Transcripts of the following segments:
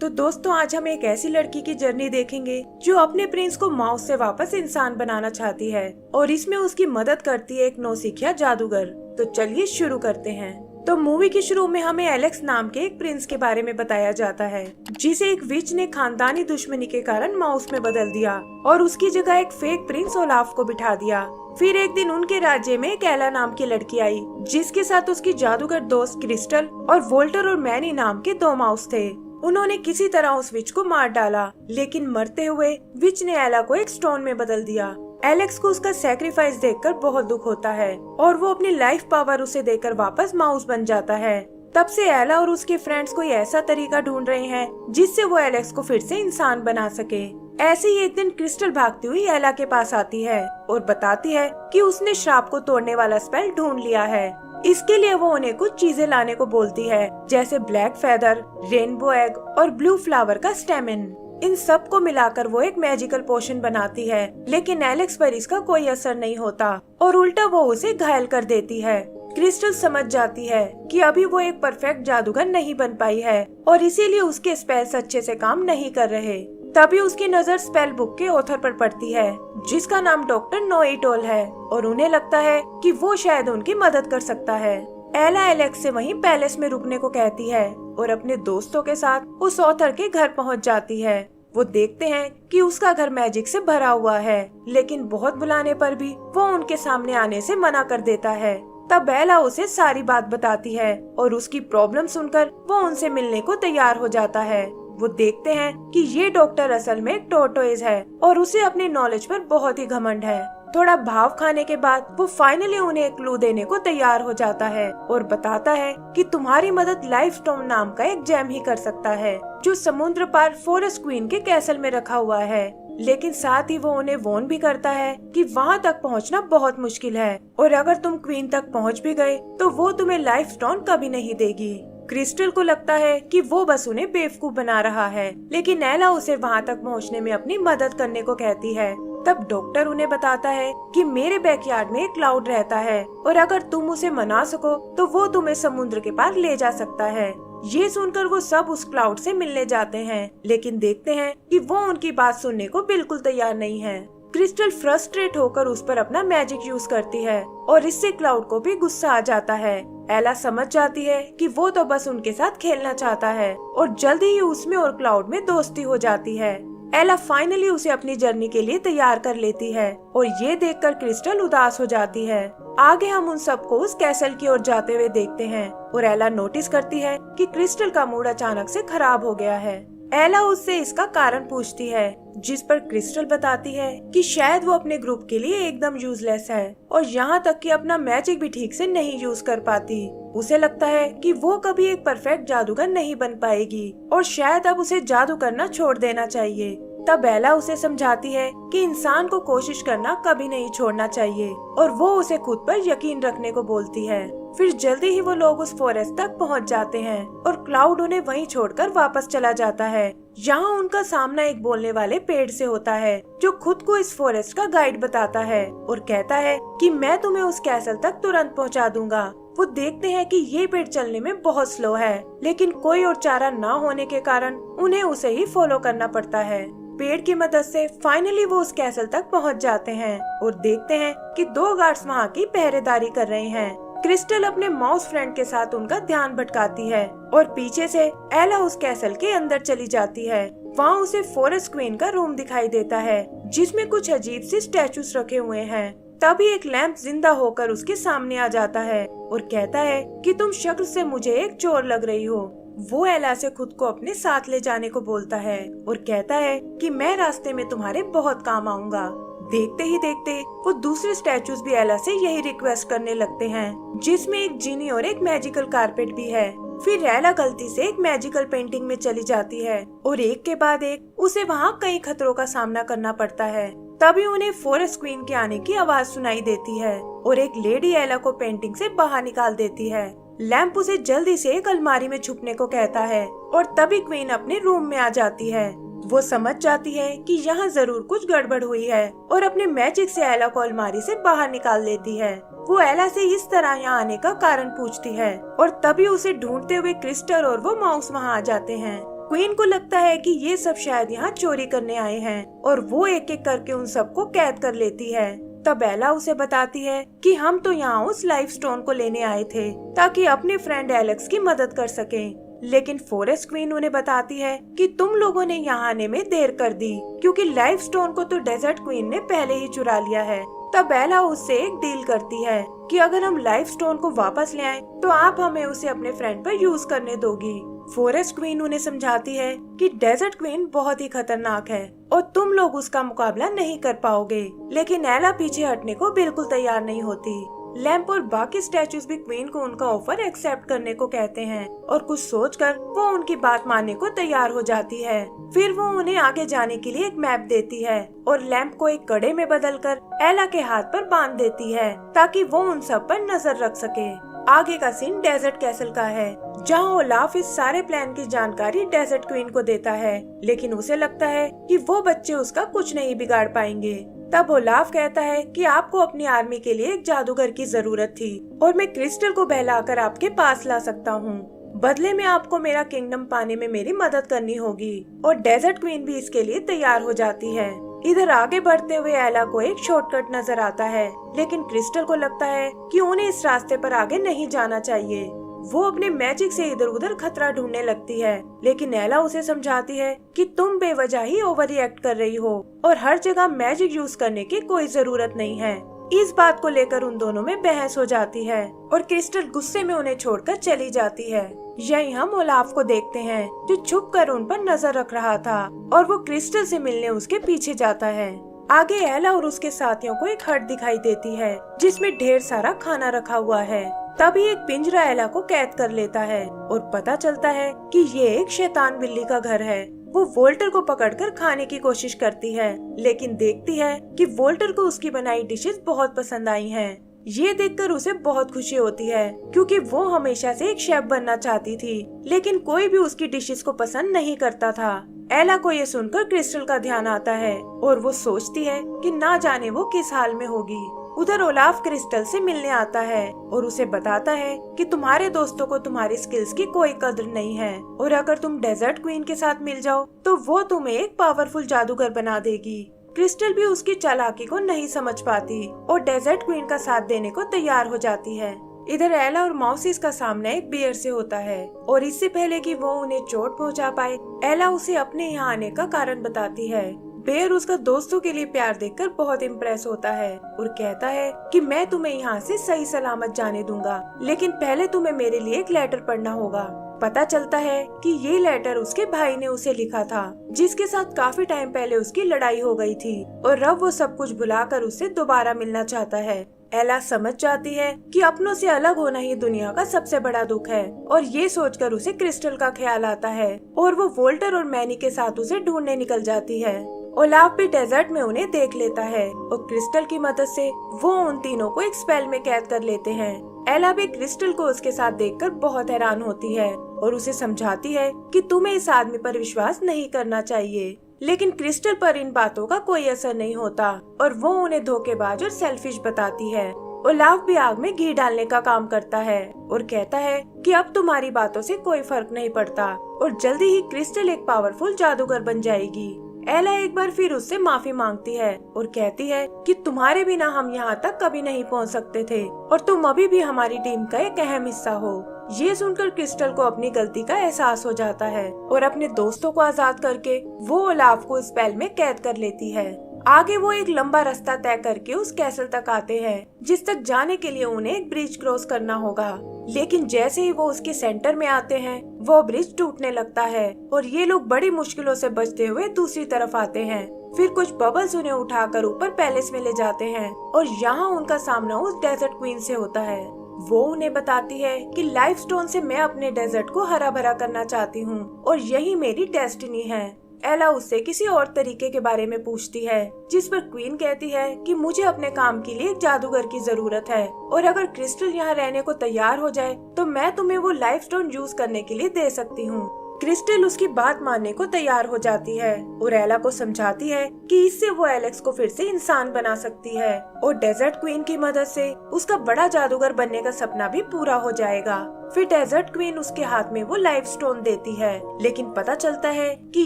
तो दोस्तों आज हम एक ऐसी लड़की की जर्नी देखेंगे जो अपने प्रिंस को माउस से वापस इंसान बनाना चाहती है और इसमें उसकी मदद करती है एक नौसिखिया जादूगर। तो चलिए शुरू करते हैं। तो मूवी के शुरू में हमें एलेक्स नाम के एक प्रिंस के बारे में बताया जाता है जिसे एक विच ने खानदानी दुश्मनी के कारण माउस में बदल दिया और उसकी जगह एक फेक प्रिंस ओलाफ को बिठा दिया। फिर एक दिन उनके राज्य में एक एला नाम की लड़की आई जिसके साथ उसकी जादूगर दोस्त क्रिस्टल और वोल्टर और मैनी नाम के 2 माउस थे। उन्होंने किसी तरह उस विच को मार डाला, लेकिन मरते हुए विच ने एला को एक स्टोन में बदल दिया। एलेक्स को उसका सैक्रिफाइस देखकर बहुत दुख होता है और वो अपनी लाइफ पावर उसे देकर वापस माउस बन जाता है। तब से एला और उसके फ्रेंड्स कोई ऐसा तरीका ढूंढ रहे हैं जिससे वो एलेक्स को फिर से इंसान बना सके। ऐसे ही एक दिन क्रिस्टल भागती हुई एला के पास आती है और बताती है कि उसने श्राप को तोड़ने वाला स्पेल ढूंढ लिया है। इसके लिए वो उन्हें कुछ चीजें लाने को बोलती है, जैसे ब्लैक फेदर, रेनबो एग और ब्लू फ्लावर का स्टेमिन। इन सब को मिलाकर वो एक मैजिकल पोशन बनाती है, लेकिन एलेक्स पर इसका कोई असर नहीं होता और उल्टा वो उसे घायल कर देती है। क्रिस्टल समझ जाती है कि अभी वो एक परफेक्ट जादूगर नहीं बन पाई है और इसीलिए उसके स्पेल्स अच्छे से काम नहीं कर रहे। तभी उसकी नजर स्पेल बुक के ऑथर पर पड़ती है जिसका नाम डॉक्टर नोइटोल है और उन्हें लगता है कि वो शायद उनकी मदद कर सकता है। एला एलेक्स से वहीं पैलेस में रुकने को कहती है और अपने दोस्तों के साथ उस ऑथर के घर पहुंच जाती है। वो देखते हैं कि उसका घर मैजिक से भरा हुआ है, लेकिन बहुत बुलाने पर भी वो उनके सामने आने से मना कर देता है। तब एला उसे सारी बात बताती है और उसकी प्रॉब्लम सुनकर वो उनसे मिलने को तैयार हो जाता है। वो देखते हैं कि ये डॉक्टर असल में एक टोर्टोइज है और उसे अपनी नॉलेज पर बहुत ही घमंड है। थोड़ा भाव खाने के बाद वो फाइनली उन्हें एक क्लू देने को तैयार हो जाता है और बताता है कि तुम्हारी मदद लाइफ स्टोन नाम का एक जेम ही कर सकता है जो समुद्र पार फॉरेस्ट क्वीन के कैसल में रखा हुआ है। लेकिन साथ ही वो उन्हें वॉर्न भी करता है कि वहाँ तक पहुँचना बहुत मुश्किल है और अगर तुम क्वीन तक पहुँच भी गए तो वो तुम्हें लाइफ स्टोन कभी नहीं देगी। क्रिस्टल को लगता है कि वो बस उन्हें बेवकूफ बना रहा है, लेकिन एला उसे वहाँ तक पहुँचने में अपनी मदद करने को कहती है। तब डॉक्टर उन्हें बताता है कि मेरे बैकयार्ड में एक क्लाउड रहता है और अगर तुम उसे मना सको तो वो तुम्हें समुद्र के पार ले जा सकता है। ये सुनकर वो सब उस क्लाउड से मिलने जाते हैं, लेकिन देखते हैं कि वो उनकी बात सुनने को बिल्कुल तैयार नहीं है। क्रिस्टल फ्रस्ट्रेट होकर उस पर अपना मैजिक यूज करती है और इससे क्लाउड को भी गुस्सा आ जाता है। एला समझ जाती है कि वो तो बस उनके साथ खेलना चाहता है और जल्दी ही उसमें और क्लाउड में दोस्ती हो जाती है। एला फाइनली उसे अपनी जर्नी के लिए तैयार कर लेती है और ये देखकर क्रिस्टल उदास हो जाती है। आगे हम उन सबको उस कैसल की ओर जाते हुए देखते हैं और एला नोटिस करती है कि क्रिस्टल का मूड अचानक से खराब हो गया है। एला उससे इसका कारण पूछती है, जिस पर क्रिस्टल बताती है कि शायद वो अपने ग्रुप के लिए एकदम यूजलेस है और यहाँ तक कि अपना मैजिक भी ठीक से नहीं यूज कर पाती। उसे लगता है कि वो कभी एक परफेक्ट जादूगर नहीं बन पाएगी और शायद अब उसे जादू करना छोड़ देना चाहिए। तब एला उसे समझाती है कि इंसान को कोशिश करना कभी नहीं छोड़ना चाहिए और वो उसे खुद पर यकीन रखने को बोलती है। फिर जल्दी ही वो लोग उस फॉरेस्ट तक पहुंच जाते हैं और क्लाउड उन्हें वहीं छोड़कर वापस चला जाता है। यहाँ उनका सामना एक बोलने वाले पेड़ से होता है जो खुद को इस फॉरेस्ट का गाइड बताता है और कहता है कि मैं तुम्हें उस कैसल तक तुरंत पहुँचा दूंगा। वो देखते हैं कि ये पेड़ चलने में बहुत स्लो है, लेकिन कोई और चारा न होने के कारण उन्हें उसे ही फॉलो करना पड़ता है। पेड़ की मदद से फाइनली वो उस कैसल तक पहुंच जाते हैं और देखते हैं कि 2 गार्ड्स वहाँ की पहरेदारी कर रहे हैं। क्रिस्टल अपने माउस फ्रेंड के साथ उनका ध्यान भटकाती है और पीछे से एला उस कैसल के अंदर चली जाती है। वहाँ उसे फॉरेस्ट क्वीन का रूम दिखाई देता है जिसमें कुछ अजीब सी स्टैचूज रखे हुए हैं। तभी एक लैंप जिंदा होकर उसके सामने आ जाता है और कहता है कि तुम शक्ल से मुझे एक चोर लग रही हो। वो एला से खुद को अपने साथ ले जाने को बोलता है और कहता है कि मैं रास्ते में तुम्हारे बहुत काम आऊंगा। देखते ही देखते वो दूसरे स्टैचूज भी एला से यही रिक्वेस्ट करने लगते हैं, जिसमें एक जीनी और एक मैजिकल कारपेट भी है। फिर एला गलती से एक मैजिकल पेंटिंग में चली जाती है और एक के बाद एक उसे वहाँ कई खतरों का सामना करना पड़ता है। तभी उन्हें फॉरेस्ट क्वीन के आने की आवाज सुनाई देती है और एक लेडी एला को पेंटिंग से बाहर निकाल देती है। लैंप उसे जल्दी से एक अलमारी में छुपने को कहता है और तभी क्वीन अपने रूम में आ जाती है। वो समझ जाती है कि यहाँ जरूर कुछ गड़बड़ हुई है और अपने मैजिक से एला को अलमारी से बाहर निकाल लेती है। वो एला से इस तरह यहाँ आने का कारण पूछती है और तभी उसे ढूंढते हुए क्रिस्टल और वो माउस वहाँ आ जाते हैं। क्वीन को लगता है कि ये सब शायद यहाँ चोरी करने आए हैं और वो एक एक करके उन सबको कैद कर लेती है। तब एला उसे बताती है कि हम तो यहाँ उस लाइफ स्टोन को लेने आए थे ताकि अपने फ्रेंड एलेक्स की मदद कर सकें। लेकिन फॉरेस्ट क्वीन उन्हें बताती है कि तुम लोगों ने यहाँ आने में देर कर दी क्योंकि लाइफ स्टोन को तो डेजर्ट क्वीन ने पहले ही चुरा लिया है। तब एला उससे एक डील करती है कि अगर हम लाइफ स्टोन को वापस ले आए तो आप हमें उसे अपने फ्रेंड पर यूज करने दोगी। फॉरेस्ट क्वीन उन्हें समझाती है कि डेजर्ट क्वीन बहुत ही खतरनाक है और तुम लोग उसका मुकाबला नहीं कर पाओगे। लेकिन एला पीछे हटने को बिल्कुल तैयार नहीं होती। लैम्प और बाकी स्टैचूज भी क्वीन को उनका ऑफर एक्सेप्ट करने को कहते हैं और कुछ सोचकर वो उनकी बात मानने को तैयार हो जाती है। फिर वो उन्हें आगे जाने के लिए एक मैप देती है और लैम्प को एक कड़े में बदलकर एला के हाथ पर बांध देती है ताकि वो उन सब पर नजर रख सके। आगे का सीन डेजर्ट कैसल का है जहाँ ओलाफ इस सारे प्लान की जानकारी डेजर्ट क्वीन को देता है, लेकिन उसे लगता है कि वो बच्चे उसका कुछ नहीं बिगाड़ पाएंगे। तब ओलाफ कहता है कि आपको अपनी आर्मी के लिए एक जादूगर की जरूरत थी और मैं क्रिस्टल को बहलाकर आपके पास ला सकता हूँ। बदले में आपको मेरा किंगडम पाने में मेरी मदद करनी होगी और डेजर्ट क्वीन भी इसके लिए तैयार हो जाती है। इधर आगे बढ़ते हुए एला को एक शॉर्टकट नजर आता है, लेकिन क्रिस्टल को लगता है कि उन्हें इस रास्ते पर आगे नहीं जाना चाहिए। वो अपने मैजिक से इधर उधर खतरा ढूंढने लगती है, लेकिन एला उसे समझाती है कि तुम बेवजह ही ओवर रिएक्ट कर रही हो और हर जगह मैजिक यूज करने की कोई जरूरत नहीं है। इस बात को लेकर उन दोनों में बहस हो जाती है और क्रिस्टल गुस्से में उन्हें छोड़कर चली जाती है। यही हम ओलाफ को देखते हैं जो छुप कर उन पर नजर रख रहा था और वो क्रिस्टल से मिलने उसके पीछे जाता है। आगे एला और उसके साथियों को एक हट दिखाई देती है जिसमें ढेर सारा खाना रखा हुआ है। तभी एक पिंजरा एला को कैद कर लेता है और पता चलता है कि ये एक शैतान बिल्ली का घर है। वो वोल्टर को पकड़कर खाने की कोशिश करती है, लेकिन देखती है कि वोल्टर को उसकी बनाई डिशेस बहुत पसंद आई हैं। ये देखकर उसे बहुत खुशी होती है क्योंकि वो हमेशा से एक शेफ बनना चाहती थी, लेकिन कोई भी उसकी डिशेस को पसंद नहीं करता था। एला को ये सुनकर क्रिस्टल का ध्यान आता है और वो सोचती है कि ना जाने वो किस हाल में होगी। उधर ओलाफ क्रिस्टल से मिलने आता है और उसे बताता है कि तुम्हारे दोस्तों को तुम्हारी स्किल्स की कोई कदर नहीं है और अगर तुम डेजर्ट क्वीन के साथ मिल जाओ तो वो तुम्हें एक पावरफुल जादूगर बना देगी। क्रिस्टल भी उसकी चालाकी को नहीं समझ पाती और डेजर्ट क्वीन का साथ देने को तैयार हो जाती है। इधर एला और मौसिस का सामना एक बियर से होता है और इससे पहले कि वो उन्हें चोट पहुंचा पाए, एला उसे अपने यहाँ आने का कारण बताती है। बेयर उसका दोस्तों के लिए प्यार देखकर बहुत इम्प्रेस होता है और कहता है कि मैं तुम्हें यहाँ से सही सलामत जाने दूंगा, लेकिन पहले तुम्हें मेरे लिए एक लेटर पढ़ना होगा। पता चलता है कि ये लेटर उसके भाई ने उसे लिखा था, जिसके साथ काफी टाइम पहले उसकी लड़ाई हो गई थी और अब वो सब कुछ भुलाकर उससे दोबारा मिलना चाहता है। एला समझ जाती है कि अपनों से अलग होना ही दुनिया का सबसे बड़ा दुख है और ये सोचकर उसे क्रिस्टल का ख्याल आता है और वो वोल्टर और मैनी के साथ उसे ढूंढने निकल जाती है। ओलाफ भी डेजर्ट में उन्हें देख लेता है और क्रिस्टल की मदद से वो उन तीनों को एक स्पेल में कैद कर लेते हैं। एला भी क्रिस्टल को उसके साथ देखकर बहुत हैरान होती है और उसे समझाती है कि तुम्हें इस आदमी पर विश्वास नहीं करना चाहिए, लेकिन क्रिस्टल पर इन बातों का कोई असर नहीं होता और वो उन्हें धोखेबाज और सेल्फिश बताती है। ओलाफ भी आग में घी डालने का काम करता है और कहता है कि अब तुम्हारी बातों से कोई फर्क नहीं पड़ता और जल्दी ही क्रिस्टल एक पावरफुल जादूगर बन जाएगी। एला एक बार फिर उससे माफी मांगती है और कहती है कि तुम्हारे बिना हम यहाँ तक कभी नहीं पहुँच सकते थे और तुम अभी भी हमारी टीम का एक अहम हिस्सा हो। ये सुनकर क्रिस्टल को अपनी गलती का एहसास हो जाता है और अपने दोस्तों को आजाद करके वो ओलाफ को स्पेल में कैद कर लेती है। आगे वो एक लंबा रास्ता तय करके उस कैसल तक आते हैं, जिस तक जाने के लिए उन्हें एक ब्रिज क्रॉस करना होगा। लेकिन जैसे ही वो उसके सेंटर में आते हैं, वो ब्रिज टूटने लगता है और ये लोग बड़ी मुश्किलों से बचते हुए दूसरी तरफ आते हैं। फिर कुछ बबल्स उन्हें उठाकर ऊपर पैलेस में ले जाते हैं और यहाँ उनका सामना उस डेजर्ट क्वीन से होता है। वो उन्हें बताती है कि लाइफ स्टोन से मैं अपने डेजर्ट को हरा भरा करना चाहती हूँ और यही मेरी डेस्टिनी है। एला उससे किसी और तरीके के बारे में पूछती है, जिस पर क्वीन कहती है कि मुझे अपने काम के लिए एक जादूगर की जरूरत है और अगर क्रिस्टल यहाँ रहने को तैयार हो जाए तो मैं तुम्हें वो लाइफ स्टोन यूज करने के लिए दे सकती हूँ। क्रिस्टल उसकी बात मानने को तैयार हो जाती है और एला को समझाती है कि इससे वो एलेक्स को फिर से इंसान बना सकती है और डेजर्ट क्वीन की मदद से उसका बड़ा जादूगर बनने का सपना भी पूरा हो जाएगा। फिर डेजर्ट क्वीन उसके हाथ में वो लाइफ स्टोन देती है, लेकिन पता चलता है कि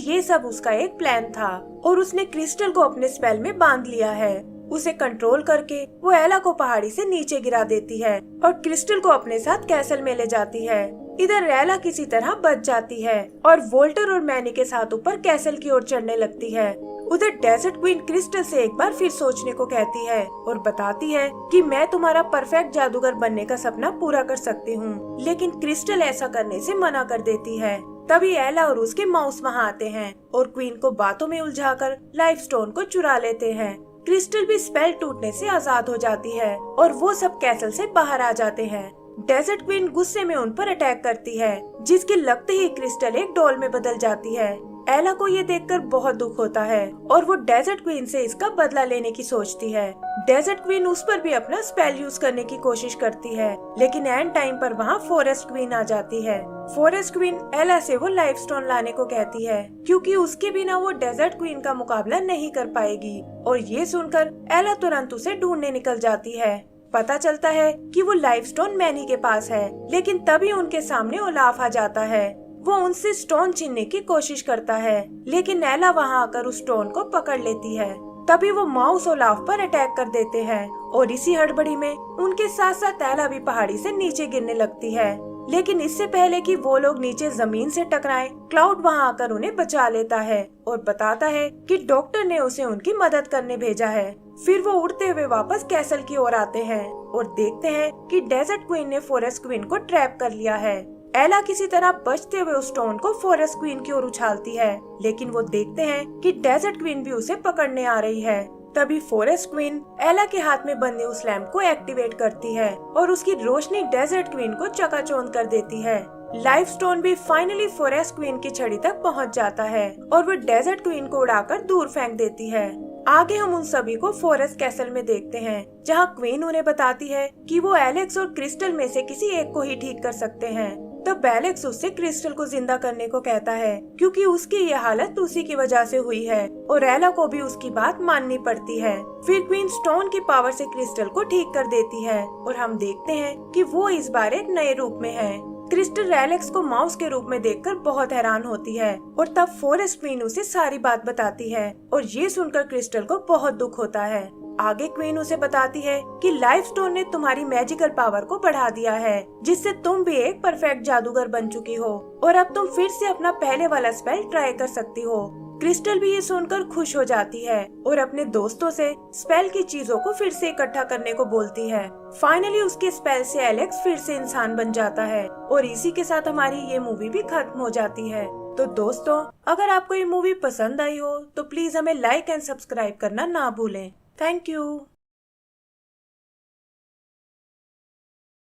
ये सब उसका एक प्लान था और उसने क्रिस्टल को अपने स्पेल में बांध लिया है। उसे कंट्रोल करके वो एला को पहाड़ी से नीचे गिरा देती है और क्रिस्टल को अपने साथ कैसल में ले जाती है। इधर एला किसी तरह बच जाती है और वोल्टर और मैनी के साथ ऊपर कैसल की ओर चढ़ने लगती है। उधर डेजर्ट क्वीन क्रिस्टल से एक बार फिर सोचने को कहती है और बताती है कि मैं तुम्हारा परफेक्ट जादूगर बनने का सपना पूरा कर सकती हूँ, लेकिन क्रिस्टल ऐसा करने से मना कर देती है। तभी एला और उसके माउस वहाँ आते हैं और क्वीन को बातों में उलझाकर लाइफ स्टोन को चुरा लेते हैं। क्रिस्टल भी स्पेल टूटने से आजाद हो जाती है और वो सब कैसल से बाहर आ जाते हैं। डेजर्ट क्वीन गुस्से में उन पर अटैक करती है, जिसके लगते ही क्रिस्टल एक डॉल में बदल जाती है। एला को ये देखकर बहुत दुख होता है और वो डेजर्ट क्वीन से इसका बदला लेने की सोचती है। डेजर्ट क्वीन उस पर भी अपना स्पेल यूज करने की कोशिश करती है, लेकिन एंड टाइम पर वहाँ फॉरेस्ट क्वीन आ जाती है। फॉरेस्ट क्वीन एला से वो लाइफ स्टोन लाने को कहती है, क्योंकि उसके बिना वो डेजर्ट क्वीन का मुकाबला नहीं कर पाएगी। और ये सुनकर एला तुरंत उसे ढूंढने निकल जाती है। पता चलता है कि वो लाइफ स्टोन मैनी के पास है, लेकिन तभी उनके सामने ओलाफ आ जाता है। वो उनसे स्टोन छीनने की कोशिश करता है, लेकिन एला वहाँ आकर उस स्टोन को पकड़ लेती है। तभी वो माउस ओलाफ पर अटैक कर देते हैं और इसी हड़बड़ी में उनके साथ साथ एला भी पहाड़ी से नीचे गिरने लगती है। लेकिन इससे पहले कि वो लोग नीचे जमीन से टकराएं, क्लाउड वहाँ आकर उन्हें बचा लेता है और बताता है कि डॉक्टर ने उसे उनकी मदद करने भेजा है। फिर वो उड़ते हुए वापस कैसल की ओर आते हैं और देखते हैं कि डेजर्ट क्वीन ने फॉरेस्ट क्वीन को ट्रैप कर लिया है। एला किसी तरह बचते हुए उस स्टोन को फॉरेस्ट क्वीन की ओर उछालती है, लेकिन वो देखते हैं कि डेजर्ट क्वीन भी उसे पकड़ने आ रही है। तभी फॉरेस्ट क्वीन एला के हाथ में बंधे उस लैंप को एक्टिवेट करती है और उसकी रोशनी डेजर्ट क्वीन को चकाचौंध कर देती है। लाइफ स्टोन भी फाइनली फॉरेस्ट क्वीन की छड़ी तक पहुंच जाता है और वो डेजर्ट क्वीन को उड़ाकर दूर फेंक देती है। आगे हम उन सभी को फॉरेस्ट कैसल में देखते हैं, जहां क्वीन उन्हें बताती है कि वो एलेक्स और क्रिस्टल में से किसी एक को ही ठीक कर सकते हैं। तब एलेक्स उससे क्रिस्टल को जिंदा करने को कहता है, क्योंकि उसकी ये हालत उसी की वजह से हुई है और एला को भी उसकी बात माननी पड़ती है। फिर क्वीन स्टोन की पावर से क्रिस्टल को ठीक कर देती है और हम देखते हैं कि वो इस बार एक नए रूप में है। क्रिस्टल एलेक्स को माउस के रूप में देखकर बहुत हैरान होती है और तब फॉरेस्ट क्वीन उसे सारी बात बताती है और ये सुनकर क्रिस्टल को बहुत दुख होता है। आगे क्वीन उसे बताती है कि लाइफ स्टोन ने तुम्हारी मैजिकल पावर को बढ़ा दिया है, जिससे तुम भी एक परफेक्ट जादूगर बन चुकी हो और अब तुम फिर से अपना पहले वाला स्पेल ट्राई कर सकती हो। क्रिस्टल भी ये सुनकर खुश हो जाती है और अपने दोस्तों से स्पेल की चीजों को फिर से इकट्ठा करने को बोलती है। फाइनली उसके स्पेल से एलेक्स फिर से इंसान बन जाता है और इसी के साथ हमारी ये मूवी भी खत्म हो जाती है। तो दोस्तों, अगर आपको ये मूवी पसंद आई हो तो प्लीज हमें लाइक एंड सब्सक्राइब करना ना भूलें। Thank you.